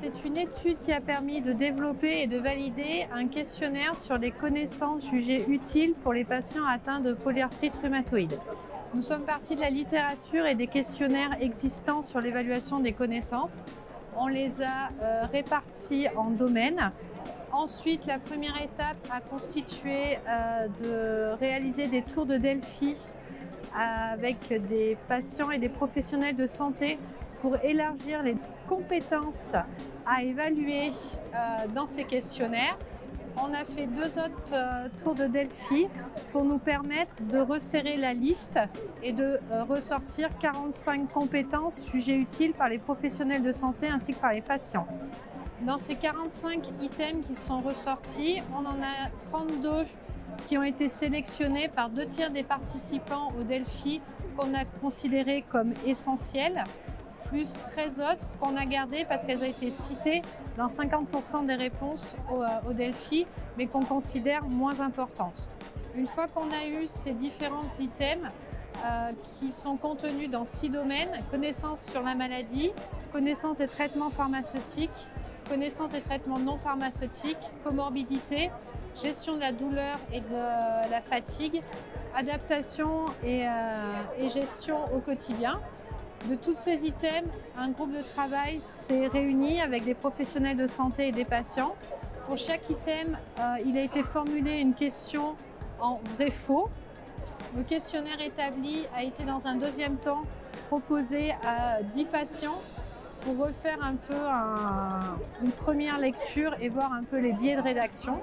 C'est une étude qui a permis de développer et de valider un questionnaire sur les connaissances jugées utiles pour les patients atteints de polyarthrite rhumatoïde. Nous sommes partis de la littérature et des questionnaires existants sur l'évaluation des connaissances. On les a répartis en domaines. Ensuite, la première étape a constitué de réaliser des tours de Delphi avec des patients et des professionnels de santé pour élargir les compétences à évaluer dans ces questionnaires. On a fait 2 autres tours de Delphi pour nous permettre de resserrer la liste et de ressortir 45 compétences jugées utiles par les professionnels de santé ainsi que par les patients. Dans ces 45 items qui sont ressortis, on en a 32 qui ont été sélectionnés par 2 tiers des participants au Delphi qu'on a considérés comme essentiels, plus 13 autres qu'on a gardées parce qu'elles ont été citées dans 50% des réponses au Delphi, mais qu'on considère moins importantes. Une fois qu'on a eu ces différents items qui sont contenus dans 6 domaines, connaissances sur la maladie, connaissances des traitements pharmaceutiques, connaissances des traitements non pharmaceutiques, comorbidité, gestion de la douleur et de la fatigue, adaptation et gestion au quotidien. De tous ces items, un groupe de travail s'est réuni avec des professionnels de santé et des patients. Pour chaque item, il a été formulé une question en vrai-faux. Le questionnaire établi a été dans un deuxième temps proposé à 10 patients pour refaire un peu une première lecture et voir un peu les biais de rédaction.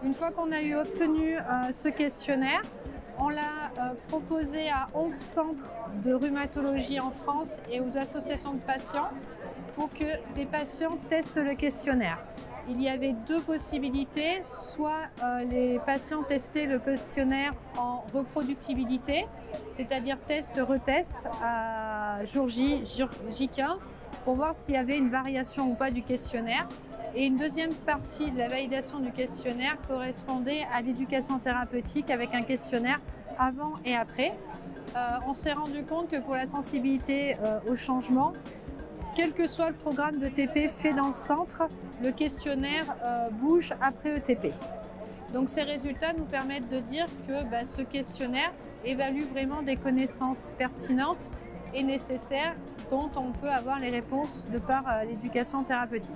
Une fois qu'on a obtenu ce questionnaire, on l'a proposé à 11 centres de rhumatologie en France et aux associations de patients pour que des patients testent le questionnaire. Il y avait 2 possibilités, soit les patients testaient le questionnaire en reproductibilité, c'est-à-dire test-retest à jour J, J15, pour voir s'il y avait une variation ou pas du questionnaire. Et une deuxième partie de la validation du questionnaire correspondait à l'éducation thérapeutique avec un questionnaire avant et après. On s'est rendu compte que pour la sensibilité au changement, quel que soit le programme de TP fait dans le centre, le questionnaire bouge après ETP. Donc ces résultats nous permettent de dire que ce questionnaire évalue vraiment des connaissances pertinentes et nécessaires dont on peut avoir les réponses de par l'éducation thérapeutique.